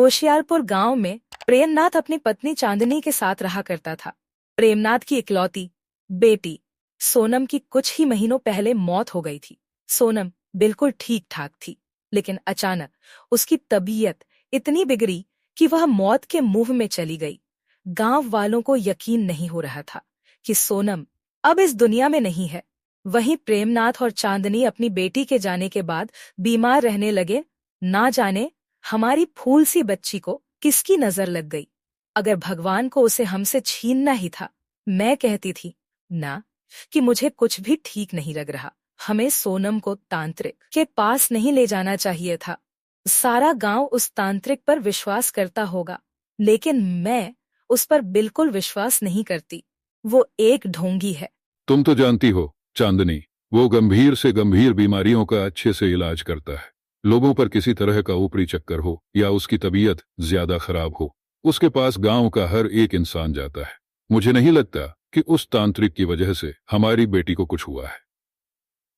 होशियारपुर गांव में प्रेमनाथ अपनी पत्नी चांदनी के साथ रहा करता था। प्रेमनाथ की इकलौती बेटी सोनम की कुछ ही महीनों पहले मौत हो गई थी। सोनम बिल्कुल ठीक ठाक थी, लेकिन अचानक उसकी तबीयत इतनी बिगड़ी कि वह मौत के मुंह में चली गई। गांव वालों को यकीन नहीं हो रहा था कि सोनम अब इस दुनिया में नहीं है। वहीं प्रेमनाथ और चांदनी अपनी बेटी के जाने के बाद बीमार रहने लगे। ना जाने हमारी फूल सी बच्ची को किसकी नजर लग गई। अगर भगवान को उसे हमसे छीनना ही था, मैं कहती थी ना कि मुझे कुछ भी ठीक नहीं लग रहा। हमें सोनम को तांत्रिक के पास नहीं ले जाना चाहिए था। सारा गांव उस तांत्रिक पर विश्वास करता होगा, लेकिन मैं उस पर बिल्कुल विश्वास नहीं करती। वो एक ढोंगी है। तुम तो जानती हो चांदनी, वो गंभीर से गंभीर बीमारियों का अच्छे से इलाज करता है। लोगों पर किसी तरह का ऊपरी चक्कर हो या उसकी तबीयत ज्यादा खराब हो, उसके पास गांव का हर एक इंसान जाता है। मुझे नहीं लगता कि उस तांत्रिक की वजह से हमारी बेटी को कुछ हुआ है।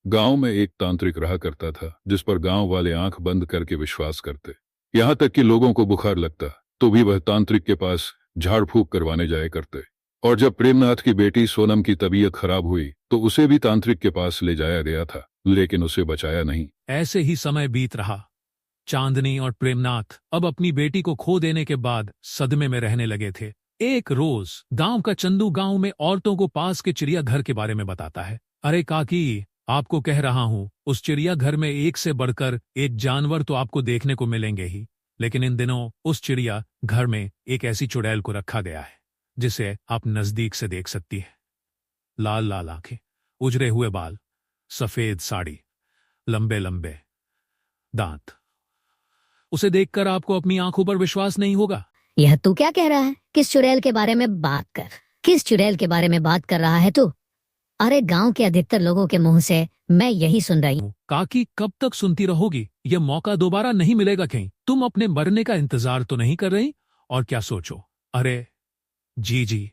गांव में एक तांत्रिक रहा करता था जिस पर गांव वाले आंख बंद करके विश्वास करते। यहां तक कि लोगों को बुखार लगता तो भी वह तांत्रिक के पास झाड़ फूक करवाने जाया करते। और जब प्रेमनाथ की बेटी सोनम की तबीयत खराब हुई तो उसे भी तांत्रिक के पास ले जाया गया था, लेकिन उसे बचाया नहीं। ऐसे ही समय बीत रहा। चांदनी और प्रेमनाथ अब अपनी बेटी को खो देने के बाद सदमे में रहने लगे थे। एक रोज गांव का चंदू गांव में औरतों को पास के चिड़ियाघर के बारे में बताता है। अरे काकी, आपको कह रहा हूं, उस चिड़ियाघर में एक से बढ़कर एक जानवर तो आपको देखने को मिलेंगे ही, लेकिन इन दिनों उस चिड़िया घर में एक ऐसी चुड़ैल को रखा गया है जिसे आप नजदीक से देख सकती है। लाल लाल आंखें, उजरे हुए बाल, सफेद साड़ी, लंबे लंबे दांत। उसे देखकर आपको अपनी आंखों पर विश्वास नहीं होगा। यह तू क्या कह रहा है? किस चुड़ैल के बारे में बात कर? किस चुड़ैल के बारे में बात कर रहा है तू? अरे गांव के अधिकतर लोगों के मुंह से मैं यही सुन रही हूँ। काकी, कब तक सुनती रहोगी? यह मौका दोबारा नहीं मिलेगा कहीं। तुम अपने मरने का इंतजार तो नहीं कर रही? और क्या सोचो? अरे जी,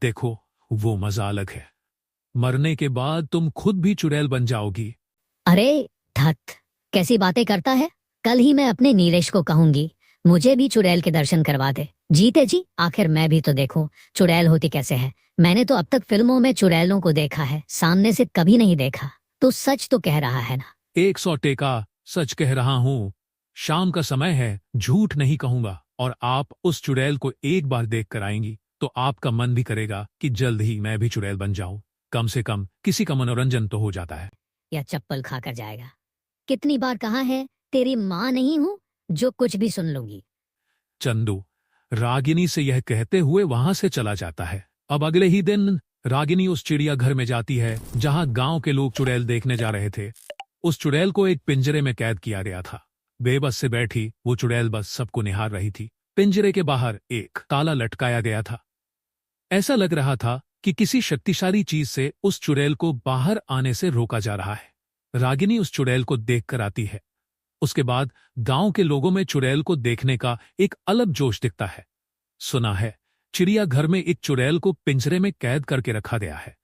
देखो, वो मजा अलग है। मरने के बाद तुम खुद भी चुड़ैल बन जाओगी। अरे धत, कैसी बातें करता है? कल ही मैं अपने नीलेश को कहूंगी मुझे भी चुड़ैल के दर्शन करवा दे। जीते जी, आखिर मैं भी तो देखूं चुड़ैल होती कैसे है। मैंने तो अब तक फिल्मों में चुड़ैलों को देखा है, सामने से कभी नहीं देखा। तो सच तो कह रहा है ना? 100 टेका सच कह रहा हूं। शाम का समय है, झूठ नहीं कहूंगा। और आप उस चुड़ैल को एक बार देख कर आएंगी तो आपका मन भी करेगा कि जल्द ही मैं भी चुड़ैल बन जाऊं। कम से कम किसी का मनोरंजन तो हो जाता है। या चप्पल खाकर जाएगा। कितनी बार कहा है तेरी माँ नहीं हूँ जो कुछ भी सुन लूंगी। चंदू रागिनी से यह कहते हुए वहां से चला जाता है। अब अगले ही दिन रागिनी उस चिड़ियाघर में जाती है जहां गांव के लोग चुड़ैल देखने जा रहे थे। उस चुड़ैल को एक पिंजरे में कैद किया गया था। बेबस से बैठी वो चुड़ैल बस सबको निहार रही थी। पिंजरे के बाहर एक ताला लटकाया गया था। ऐसा लग रहा था कि किसी शक्तिशाली चीज से उस चुड़ैल को बाहर आने से रोका जा रहा है। रागिनी उस चुड़ैल को देखकर आती है। उसके बाद गांव के लोगों में चुड़ैल को देखने का एक अलग जोश दिखता है। सुना है चिड़ियाघर में एक चुड़ैल को पिंजरे में कैद करके रखा गया है।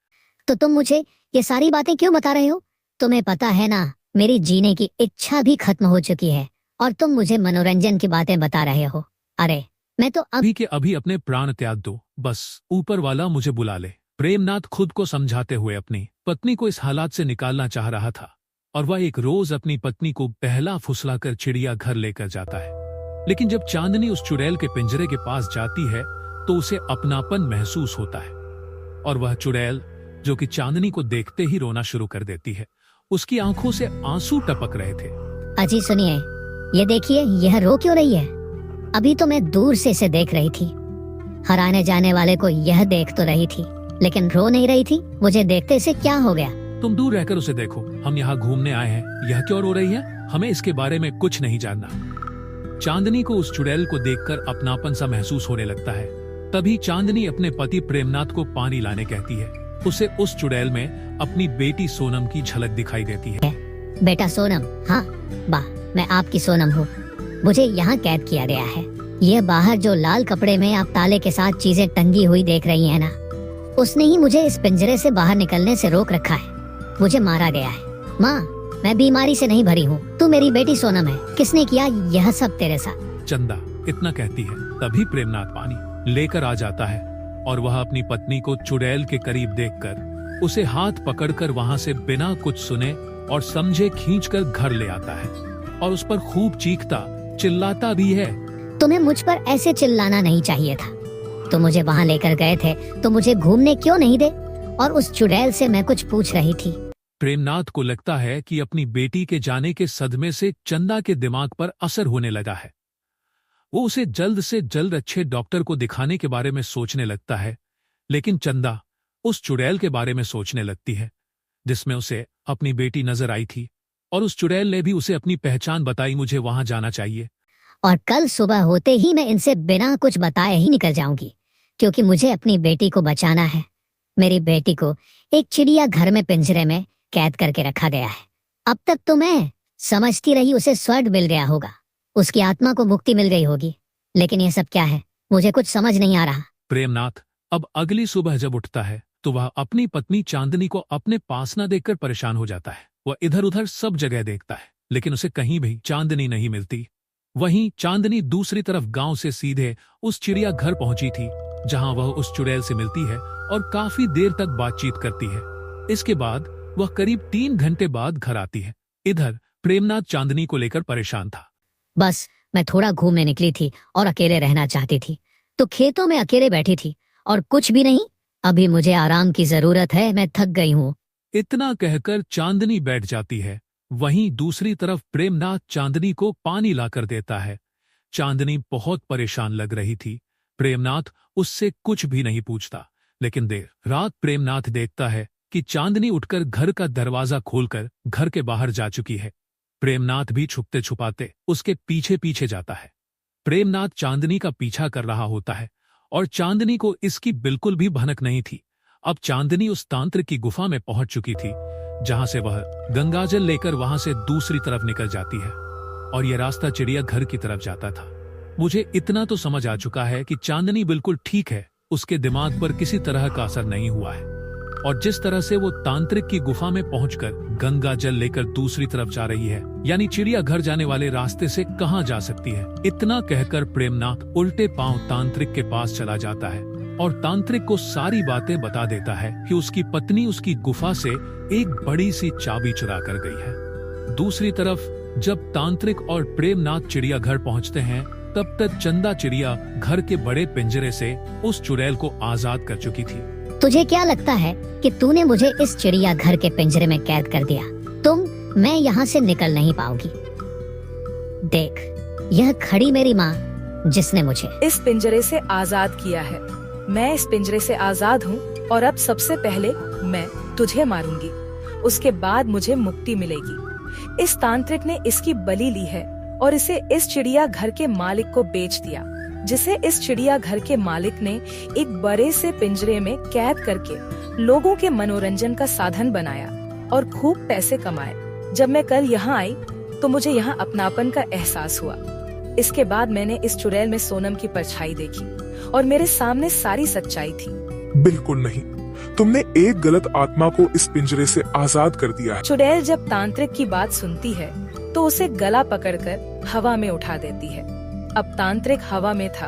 तो तुम मुझे ये सारी बातें क्यों बता रहे हो? तुम्हें पता है ना, मेरी जीने की इच्छा भी खत्म हो चुकी है और तुम मुझे मनोरंजन की बातें बता रहे हो। अरे मैं तो अभी के अभी अपने प्राण त्याग दो, बस ऊपर वाला मुझे बुला ले। प्रेमनाथ खुद को समझाते हुए अपनी पत्नी को इस हालात से निकालना चाह रहा था और वह एक रोज अपनी पत्नी को बहला फुसलाकर चिड़ियाघर लेकर जाता है। लेकिन जब चांदनी उस चुड़ैल के पिंजरे के पास जाती है तो उसे अपनापन महसूस होता है और वह चुड़ैल, जो कि चांदनी को देखते ही रोना शुरू कर देती है, उसकी आंखों से आंसू टपक रहे थे। अजी सुनिए, ये देखिए, यह रो क्यों रही है? अभी तो मैं दूर से इसे देख रही थी। हर आने जाने वाले को यह देख तो रही थी, लेकिन रो नहीं रही थी। मुझे देखते इसे क्या हो गया? तुम दूर रहकर उसे देखो, हम यहाँ घूमने आए हैं। यह क्यों रो रही है? हमें इसके बारे में कुछ नहीं जानना। चांदनी को उस चुड़ैल को देखकर अपनापन सा महसूस होने लगता है। तभी चांदनी अपने पति प्रेमनाथ को पानी लाने कहती है। उसे उस चुड़ैल में अपनी बेटी सोनम की झलक दिखाई देती है। बेटा सोनम, हाँ वाह, मैं आपकी सोनम हूँ। मुझे यहाँ कैद किया गया है। ये बाहर जो लाल कपड़े में आप ताले के साथ चीजें टंगी हुई देख रही हैं ना, उसने ही मुझे इस पिंजरे से बाहर निकलने से रोक रखा है। मुझे मारा गया है। माँ, मैं बीमारी से नहीं भरी हूँ। तू मेरी बेटी सोनम है। किसने किया यह सब तेरे साथ? चंदा इतना कहती है। तभी प्रेमनाथ पानी लेकर आ जाता है और वह अपनी पत्नी को चुड़ैल के करीब देखकर उसे हाथ पकड़कर वहां से बिना कुछ सुने और समझे खींचकर घर ले आता है और उस पर खूब चीखता चिल्लाता भी है। तुम्हें मुझ पर ऐसे चिल्लाना नहीं चाहिए था। तुम मुझे वहाँ लेकर गए थे तो मुझे घूमने क्यों नहीं दे? और उस चुड़ैल से मैं कुछ पूछ रही थी। प्रेमनाथ को लगता है कि अपनी बेटी के जाने के सदमे से चंदा के दिमाग पर असर होने लगा है। वो उसे जल्द से जल्द अच्छे डॉक्टर को दिखाने के बारे में सोचने लगता है, लेकिन चंदा उस चुड़ैल के बारे में सोचने लगती है जिसमें उसे अपनी बेटी नजर आई थी और उस चुड़ैल ने भी उसे अपनी पहचान बताई, मुझे वहां जाना चाहिए। और कल सुबह होते ही मैं इनसे बिना कुछ बताए ही निकल जाऊंगी, क्योंकि मुझे अपनी बेटी को बचाना है। मेरी बेटी को एक चिड़िया घर में पिंजरे में कैद करके रखा गया है। अब तक तो मैं समझती रही उसे स्वर्ग मिल गया होगा, उसकी आत्मा को मुक्ति मिल गई होगी, लेकिन ये सब क्या है? मुझे कुछ समझ नहीं आ रहा। प्रेमनाथ अब अगली सुबह जब उठता है तो वह अपनी पत्नी चांदनी को अपने पास न देखकर परेशान हो जाता है। वह इधर उधर सब जगह देखता है, लेकिन उसे कहीं भी चांदनी नहीं मिलती। वहीं चांदनी दूसरी तरफ गांव से सीधे उस चिड़िया घर पहुंची थी, जहां वह उस चुड़ैल से मिलती है और काफी देर तक बातचीत करती है। इसके बाद वह करीब 3 घंटे बाद घर आती है। इधर प्रेमनाथ चांदनी को लेकर परेशान था। बस मैं थोड़ा घूमने निकली थी और अकेले रहना चाहती थी, तो खेतों में अकेले बैठी थी और कुछ भी नहीं। अभी मुझे आराम की जरूरत है, मैं थक गई हूँ। इतना कहकर चांदनी बैठ जाती है। वहीं दूसरी तरफ प्रेमनाथ चांदनी को पानी लाकर देता है। चांदनी बहुत परेशान लग रही थी। प्रेमनाथ उससे कुछ भी नहीं पूछता, लेकिन देर रात प्रेमनाथ देखता है कि चांदनी उठकर घर का दरवाजा खोलकर घर के बाहर जा चुकी है। प्रेमनाथ भी छुपते छुपाते उसके पीछे पीछे जाता है। प्रेमनाथ चांदनी का पीछा कर रहा होता है और चांदनी को इसकी बिल्कुल भी भनक नहीं थी। अब चांदनी उस तांत्रिक की गुफा में पहुंच चुकी थी, जहां से वह गंगाजल लेकर वहां से दूसरी तरफ निकल जाती है और यह रास्ता चिड़िया घर की तरफ जाता था। मुझे इतना तो समझ आ चुका है कि चांदनी बिल्कुल ठीक है, उसके दिमाग पर किसी तरह का असर नहीं हुआ है और जिस तरह से वो तांत्रिक की गुफा में पहुंचकर गंगा जल लेकर दूसरी तरफ जा रही है, यानी चिड़िया घर जाने वाले रास्ते से कहां जा सकती है। इतना कहकर प्रेमनाथ उल्टे पांव तांत्रिक के पास चला जाता है और तांत्रिक को सारी बातें बता देता है कि उसकी पत्नी उसकी गुफा से एक बड़ी सी चाबी चुरा कर गई है। दूसरी तरफ जब तांत्रिक और प्रेमनाथ चिड़िया घर पहुंचते हैं, तब तक चंदा चिड़िया घर के बड़े पिंजरे से उस चुड़ैल को आजाद कर चुकी थी। तुझे क्या लगता है कि तूने मुझे इस चिड़िया घर के पिंजरे में कैद कर दिया? मैं यहाँ से निकल नहीं पाऊंगी। देख, यह खड़ी मेरी माँ जिसने मुझे इस पिंजरे से आजाद किया है। मैं इस पिंजरे से आजाद हूँ और अब सबसे पहले मैं तुझे मारूंगी, उसके बाद मुझे मुक्ति मिलेगी। इस तांत्रिक ने इसकी बलि ली है और इसे इस चिड़िया घर के मालिक को बेच दिया, जिसे इस चिड़िया घर के मालिक ने एक बड़े से पिंजरे में कैद करके लोगों के मनोरंजन का साधन बनाया और खूब पैसे कमाए। जब मैं कल यहाँ आई तो मुझे यहाँ अपनापन का एहसास हुआ। इसके बाद मैंने इस चुड़ैल में सोनम की परछाई देखी और मेरे सामने सारी सच्चाई थी। बिल्कुल नहीं, तुमने एक गलत आत्मा को इस पिंजरे से आजाद कर दिया है। चुड़ैल जब तांत्रिक की बात सुनती है तो उसे गला पकड़कर हवा में उठा देती है। अब तांत्रिक हवा में था,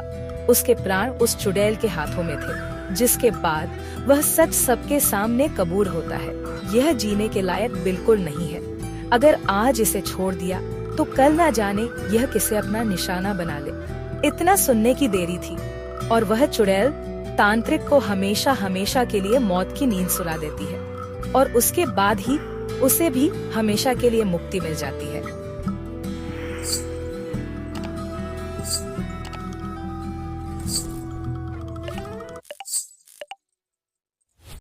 उसके प्राण उस चुड़ैल के हाथों में थे, जिसके बाद वह सच सबके सामने कबूल होता है। यह जीने के लायक बिल्कुल नहीं है। अगर आज इसे छोड़ दिया तो कल ना जाने यह किसे अपना निशाना बना ले। इतना सुनने की देरी थी और वह चुड़ैल तांत्रिक को हमेशा हमेशा के लिए मौत की नींद सुला देती है और उसके बाद ही उसे भी हमेशा के लिए मुक्ति मिल जाती है।